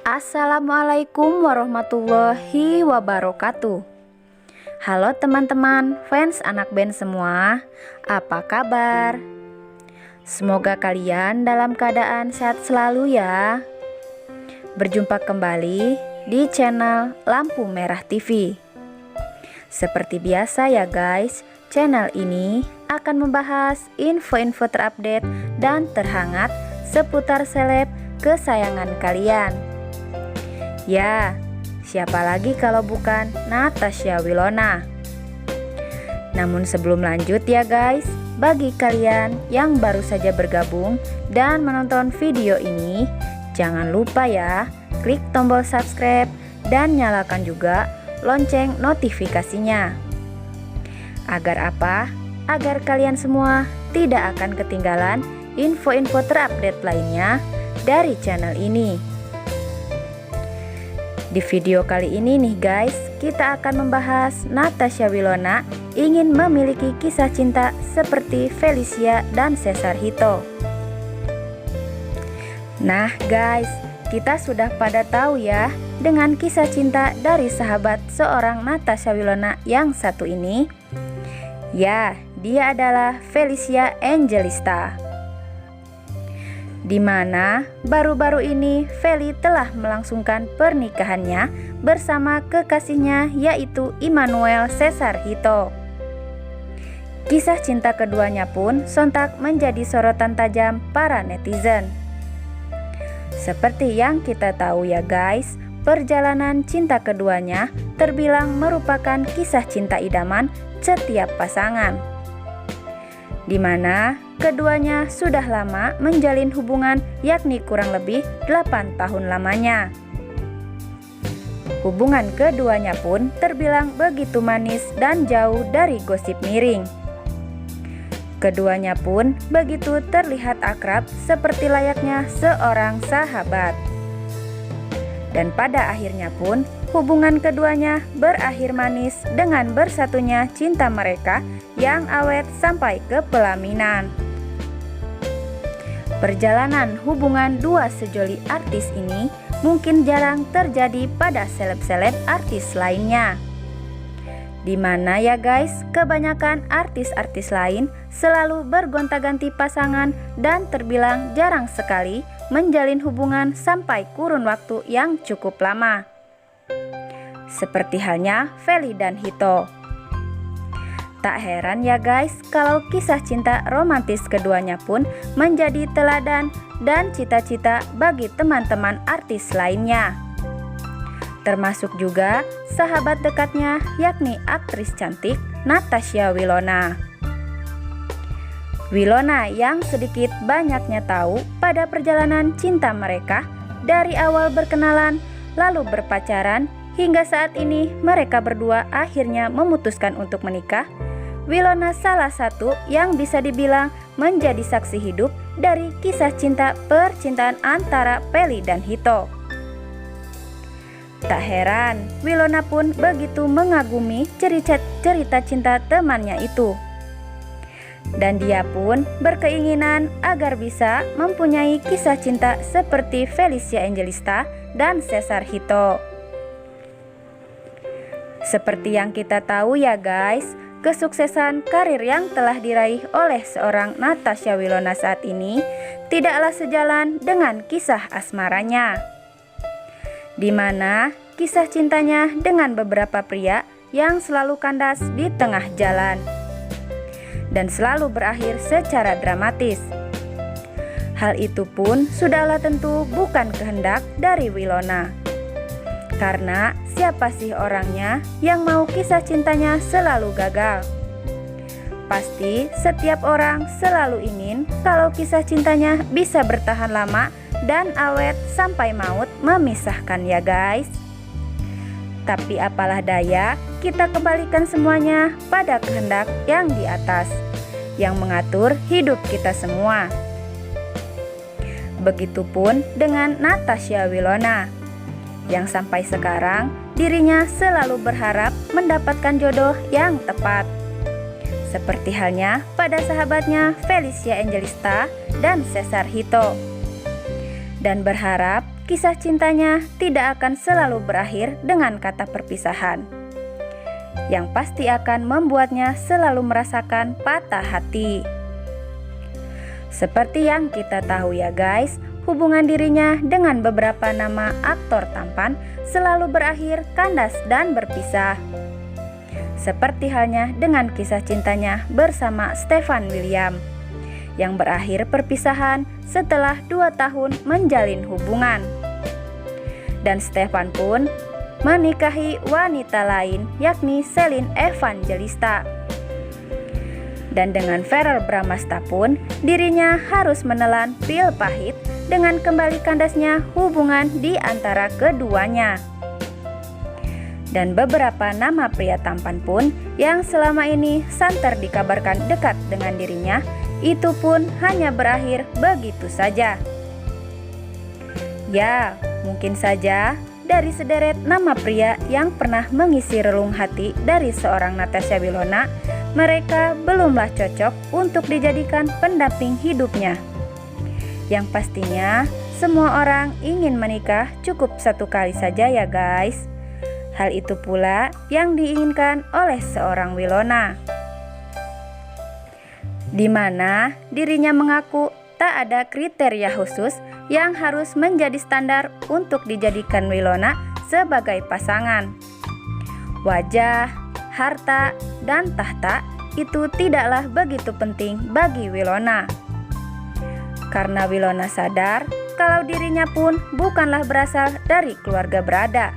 Assalamualaikum warahmatullahi wabarakatuh. Halo teman-teman, fans anak band semua, apa kabar? Semoga kalian dalam keadaan sehat selalu ya. Berjumpa kembali di channel Lampu Merah TV. Seperti biasa ya guys, channel ini akan membahas info-info terupdate dan terhangat seputar seleb kesayangan kalian. Ya, siapa lagi kalau bukan Natasha Wilona. Namun sebelum lanjut ya guys, bagi kalian yang baru saja bergabung dan menonton video ini, jangan lupa ya, klik tombol subscribe dan nyalakan juga lonceng notifikasinya. Agar apa? Agar kalian semua tidak akan ketinggalan info-info terupdate lainnya dari channel ini. Di video kali ini nih guys, kita akan membahas Natasha Wilona ingin memiliki kisah cinta seperti Felicia dan Cesar Hito. Nah guys, kita sudah pada tahu ya dengan kisah cinta dari sahabat seorang Natasha Wilona yang satu ini. Ya, dia adalah Felicia Angelista. Di mana baru-baru ini Feli telah melangsungkan pernikahannya bersama kekasihnya yaitu Immanuel Cesar Hito. Kisah cinta keduanya pun sontak menjadi sorotan tajam para netizen. Seperti yang kita tahu ya guys, perjalanan cinta keduanya terbilang merupakan kisah cinta idaman setiap pasangan, di mana keduanya sudah lama menjalin hubungan, yakni kurang lebih 8 tahun lamanya. Hubungan keduanya pun terbilang begitu manis dan jauh dari gosip miring. Keduanya pun begitu terlihat akrab seperti layaknya seorang sahabat. Dan pada akhirnya pun hubungan keduanya berakhir manis dengan bersatunya cinta mereka yang awet sampai ke pelaminan. Perjalanan hubungan dua sejoli artis ini mungkin jarang terjadi pada seleb-seleb artis lainnya. Di mana ya guys, kebanyakan artis-artis lain selalu bergonta-ganti pasangan dan terbilang jarang sekali menjalin hubungan sampai kurun waktu yang cukup lama. Seperti halnya Feli dan Hito. Tak heran ya guys kalau kisah cinta romantis keduanya pun menjadi teladan dan cita-cita bagi teman-teman artis lainnya. Termasuk juga sahabat dekatnya yakni aktris cantik Natasha Wilona. Wilona yang sedikit banyaknya tahu pada perjalanan cinta mereka dari awal berkenalan lalu berpacaran hingga saat ini mereka berdua akhirnya memutuskan untuk menikah. Wilona salah satu yang bisa dibilang menjadi saksi hidup dari kisah cinta percintaan antara Feli dan Hito. Tak heran, Wilona pun begitu mengagumi cerita cinta temannya itu. Dan dia pun berkeinginan agar bisa mempunyai kisah cinta seperti Felicia Angelista dan Cesar Hito. Seperti yang kita tahu ya guys, kesuksesan karir yang telah diraih oleh seorang Natasha Wilona saat ini tidaklah sejalan dengan kisah asmaranya, di mana kisah cintanya dengan beberapa pria yang selalu kandas di tengah jalan dan selalu berakhir secara dramatis. Hal itu pun sudahlah tentu bukan kehendak dari Wilona. Karena siapa sih orangnya yang mau kisah cintanya selalu gagal? Pasti setiap orang selalu ingin kalau kisah cintanya bisa bertahan lama dan awet sampai maut memisahkan ya guys. Tapi apalah daya, kita kembalikan semuanya pada kehendak yang di atas, yang mengatur hidup kita semua. Begitupun dengan Natasha Wilona, yang sampai sekarang dirinya selalu berharap mendapatkan jodoh yang tepat. Seperti halnya pada sahabatnya Felicia Angelista dan Cesar Hito. Dan berharap kisah cintanya tidak akan selalu berakhir dengan kata perpisahan, yang pasti akan membuatnya selalu merasakan patah hati. Seperti yang kita tahu ya guys, hubungan dirinya dengan beberapa nama aktor tampan selalu berakhir kandas dan berpisah. Seperti halnya dengan kisah cintanya bersama Stefan William, yang berakhir perpisahan setelah 2 tahun menjalin hubungan. Dan Stefan pun menikahi wanita lain, yakni Celine Evangelista. Dan dengan Verrell Bramasta pun dirinya harus menelan pil pahit dengan kembali kandasnya hubungan di antara keduanya. Dan beberapa nama pria tampan pun yang selama ini santer dikabarkan dekat dengan dirinya, itu pun hanya berakhir begitu saja. Ya, mungkin saja dari sederet nama pria yang pernah mengisi relung hati dari seorang Natasha Wilona, mereka belumlah cocok untuk dijadikan pendamping hidupnya. Yang pastinya semua orang ingin menikah cukup 1 kali saja ya guys. Hal itu pula yang diinginkan oleh seorang Wilona, di mana dirinya mengaku tak ada kriteria khusus yang harus menjadi standar untuk dijadikan Wilona sebagai pasangan. Wajah, harta, dan tahta itu tidaklah begitu penting bagi Wilona, karena Wilona sadar kalau dirinya pun bukanlah berasal dari keluarga berada.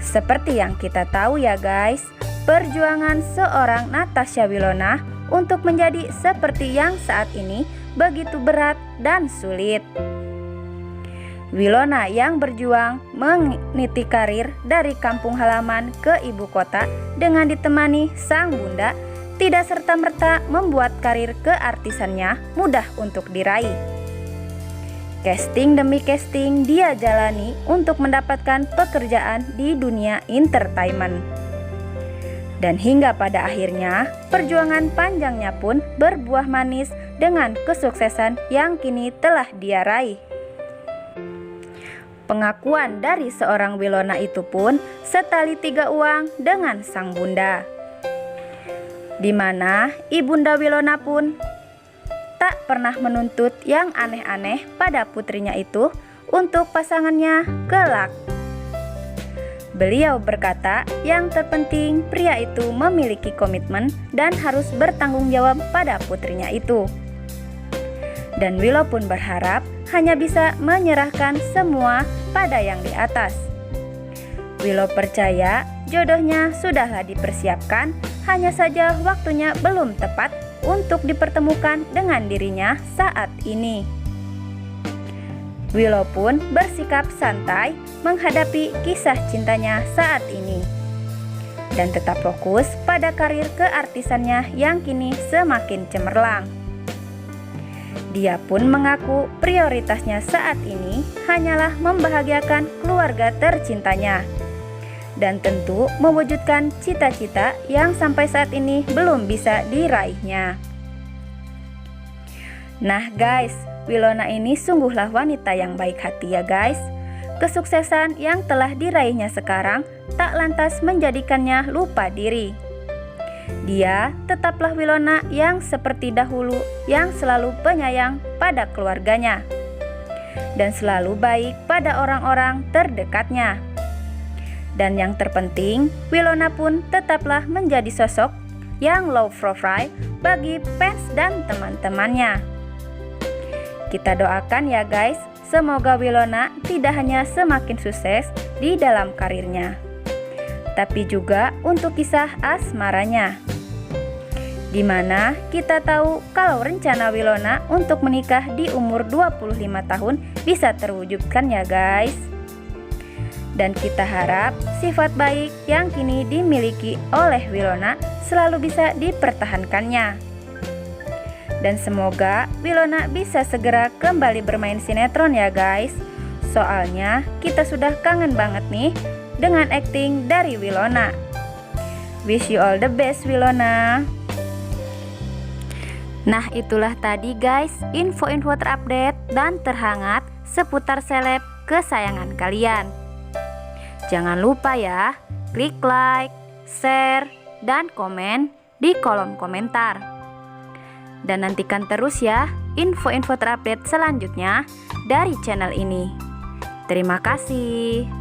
Seperti yang kita tahu ya guys, perjuangan seorang Natasha Wilona untuk menjadi seperti yang saat ini begitu berat dan sulit. Wilona yang berjuang meniti karir dari kampung halaman ke ibu kota dengan ditemani sang bunda, tidak serta-merta membuat karir keartisannya mudah untuk diraih. Casting demi casting dia jalani untuk mendapatkan pekerjaan di dunia entertainment. Dan hingga pada akhirnya, perjuangan panjangnya pun berbuah manis dengan kesuksesan yang kini telah dia raih. Pengakuan dari seorang Wilona itu pun setali 3 uang dengan sang bunda, di mana ibunda Wilona pun tak pernah menuntut yang aneh-aneh pada putrinya itu untuk pasangannya kelak. Beliau berkata, yang terpenting pria itu memiliki komitmen dan harus bertanggung jawab pada putrinya itu. Dan Willow pun berharap hanya bisa menyerahkan semua pada yang di atas. Willow percaya jodohnya sudahlah dipersiapkan, hanya saja waktunya belum tepat untuk dipertemukan dengan dirinya saat ini. Willow pun bersikap santai menghadapi kisah cintanya saat ini, dan tetap fokus pada karir keartisannya yang kini semakin cemerlang. Dia pun mengaku prioritasnya saat ini hanyalah membahagiakan keluarga tercintanya, dan tentu mewujudkan cita-cita yang sampai saat ini belum bisa diraihnya. Nah guys, Wilona ini sungguhlah wanita yang baik hati ya guys. Kesuksesan yang telah diraihnya sekarang tak lantas menjadikannya lupa diri. Dia tetaplah Wilona yang seperti dahulu, yang selalu penyayang pada keluarganya dan selalu baik pada orang-orang terdekatnya. Dan yang terpenting, Wilona pun tetaplah menjadi sosok yang low profile bagi fans dan teman-temannya. Kita doakan ya guys, semoga Wilona tidak hanya semakin sukses di dalam karirnya, tapi juga untuk kisah asmaranya, di mana kita tahu kalau rencana Wilona untuk menikah di umur 25 tahun bisa terwujudkan ya guys. Dan kita harap sifat baik yang kini dimiliki oleh Wilona selalu bisa dipertahankannya. Dan semoga Wilona bisa segera kembali bermain sinetron ya guys. Soalnya kita sudah kangen banget nih dengan akting dari Wilona. Wish you all the best Wilona. Nah itulah tadi guys info-info terupdate dan terhangat seputar seleb kesayangan kalian. Jangan lupa ya, klik like, share, dan komen di kolom komentar. Dan nantikan terus ya info-info terupdate selanjutnya dari channel ini. Terima kasih.